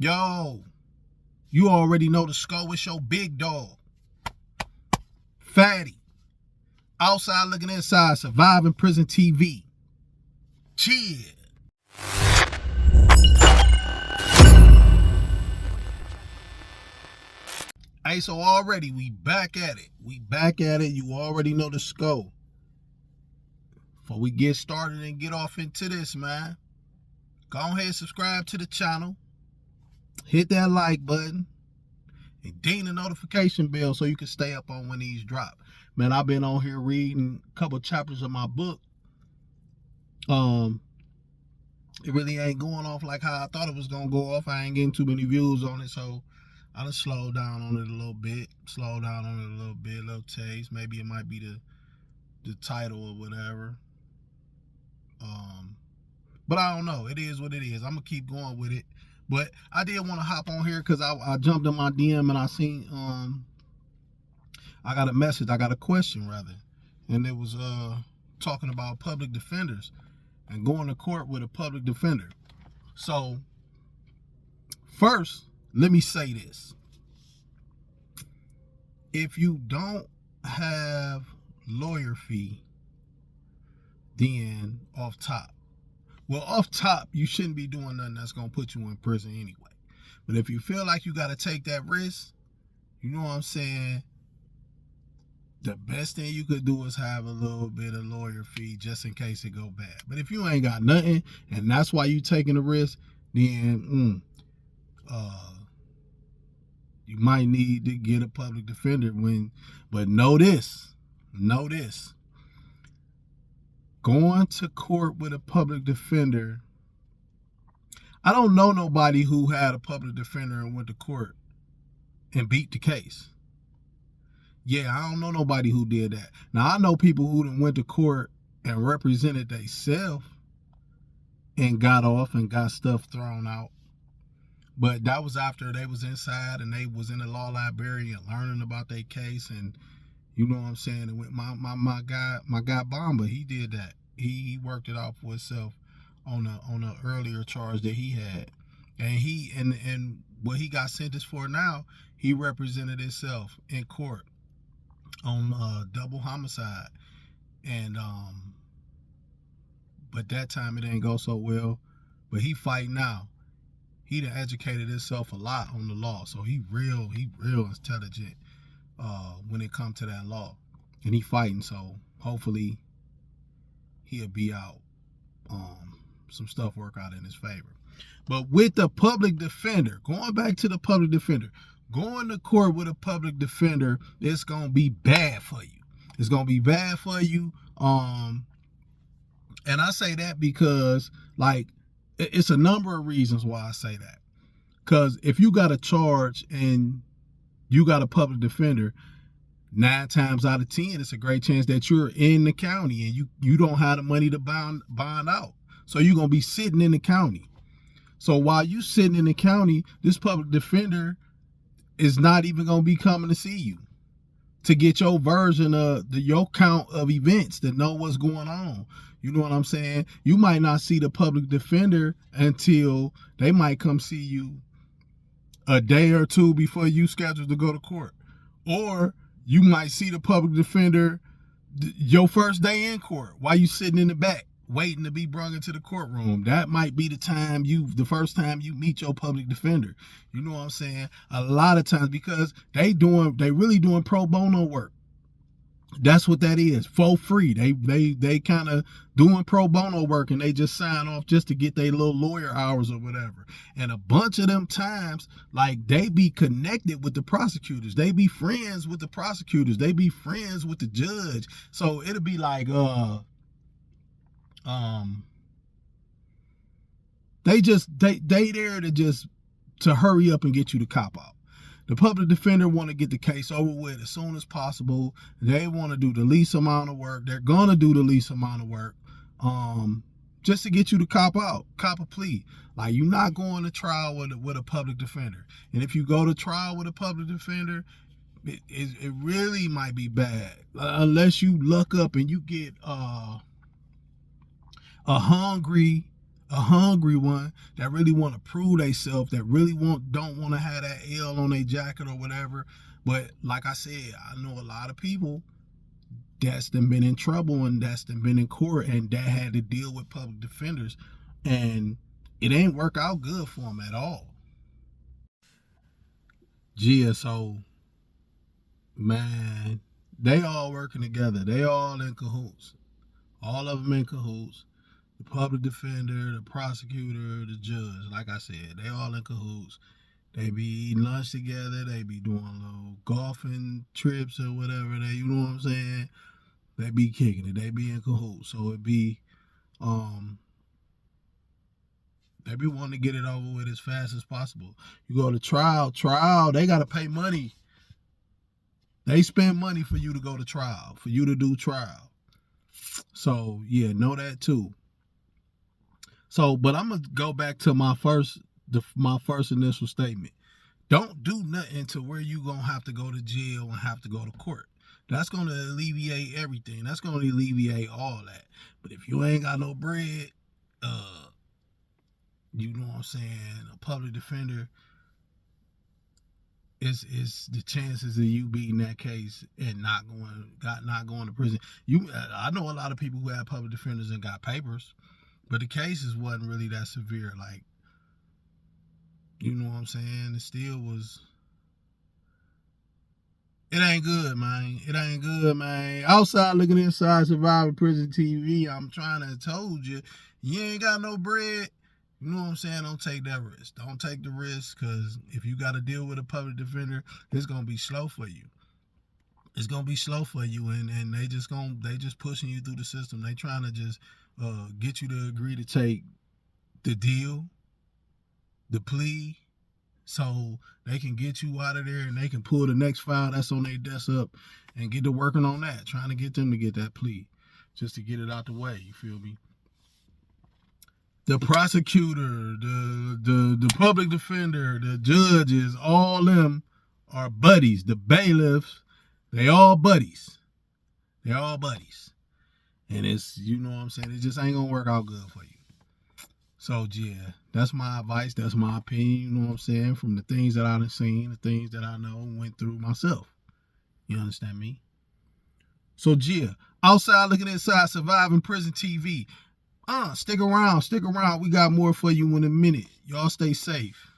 Yo, you already know the score. It's your big dog, Fatty. Outside looking inside, surviving prison TV. Chill. Hey, so already we back at it. You already know the score. Before we get started and get off into this, man, go ahead and subscribe to the channel. Hit that like button. And ding the notification bell so you can stay up on when these drop. Man, I've been on here reading a couple chapters of my book. It really ain't going off like how I thought it was gonna go off. I ain't getting too many views on it, so I just slowed down on it a little bit. Little taste. Maybe it might be the title or whatever. But I don't know. It is what it is. I'm gonna keep going with it. But I did want to hop on here because I jumped in my DM and I seen I got a message. I got a question rather, and it was talking about public defenders and going to court with a public defender. So first, let me say this: if you don't have lawyer fee, then off top, you shouldn't be doing nothing that's going to put you in prison anyway. But if you feel like you got to take that risk, you know what I'm saying, the best thing you could do is have a little bit of lawyer fee just in case it go bad. But if you ain't got nothing and that's why you taking the risk, then you might need to get a public defender but know this. Going to court with a public defender, I don't know nobody who had a public defender and went to court and beat the case. Yeah, I don't know nobody who did that. Now, I know people who went to court and represented themselves and got off and got stuff thrown out. But that was after they was inside and they was in the law library and learning about their case. And you know what I'm saying? And with my guy Bomba, he did that. He worked it out for himself on a earlier charge that he had. And what he got sentenced for now, he represented himself in court on double homicide. And but that time it didn't go so well. But he fighting now. He done educated himself a lot on the law. So he real intelligent when it comes to that law. And he fighting, so hopefully he'll be out. Some stuff work out in his favor. But with the public defender, going back to the public defender, going to court with a public defender, it's gonna be bad for you. It's gonna be bad for you. And I say that because, like, it's a number of reasons why I say that. Because if you got a charge and you got a public defender, 9 times out of 10, it's a great chance that you're in the county and you don't have the money to bond out. So you're going to be sitting in the county. So while you sitting in the county, this public defender is not even going to be coming to see you to get your version of your count of events to know what's going on. You know what I'm saying? You might not see the public defender until they might come see you a day or two before you scheduled to go to court. Or you might see the public defender your first day in court while you sitting in the back waiting to be brought into the courtroom. That might be the first time you meet your public defender. You know what I'm saying? A lot of times, because they really doing pro bono work. That's what that is, for free. They kind of doing pro bono work and they just sign off just to get their little lawyer hours or whatever. And a bunch of them times, like, they be connected with the prosecutors. They be friends with the prosecutors. They be friends with the judge. So it'll be like, they there to hurry up and get you to cop out. The public defender want to get the case over with as soon as possible. They want to do the least amount of work. They're going to do the least amount of work just to get you to cop out, cop a plea. Like, you're not going to trial with a public defender. And if you go to trial with a public defender, it really might be bad. Unless you luck up and you get a hungry a hungry one that really want to prove themselves, that really don't want to have that L on their jacket or whatever. But like I said, I know a lot of people that's been in trouble and that's been in court and that had to deal with public defenders, and it ain't work out good for them at all. GSO, man, they all working together. They all in cahoots. All of them in cahoots. The public defender, the prosecutor, the judge. Like I said, they all in cahoots. They be eating lunch together. They be doing little golfing trips or whatever. You know what I'm saying? They be kicking it. They be in cahoots. So it be, they be wanting to get it over with as fast as possible. You go to trial, they got to pay money. They spend money for you to go to trial, for you to do trial. So yeah, know that too. So, but I'm gonna go back to my first initial statement. Don't do nothing to where you gonna have to go to jail and have to go to court. That's gonna alleviate everything. That's gonna alleviate all that. But if you ain't got no bread, you know what I'm saying, a public defender, is the chances of you beating that case and not going to prison. I know a lot of people who had public defenders and got papers, but the cases wasn't really that severe. Like, you know what I'm saying? It still was. It ain't good, man. It ain't good, man. Outside looking inside Survivor Prison TV, I'm trying to told you, you ain't got no bread. You know what I'm saying? Don't take that risk. Don't take the risk, because if you got to deal with a public defender, it's gonna be slow for you. It's gonna be slow for you, and they just pushing you through the system. They trying to just get you to agree to take the deal, the plea, so they can get you out of there and they can pull the next file that's on their desk up and get to working on that, trying to get them to get that plea, just to get it out the way. You feel me? The prosecutor, the public defender, the judges, all them are buddies. The bailiffs, they all buddies. They're all buddies. And it's, you know what I'm saying, it just ain't gonna work out good for you. So yeah, that's my advice, that's my opinion, you know what I'm saying, from the things that I've seen, the things that I know and went through myself. You understand me? So yeah, outside looking inside Surviving Prison TV. Stick around. We got more for you in a minute. Y'all stay safe.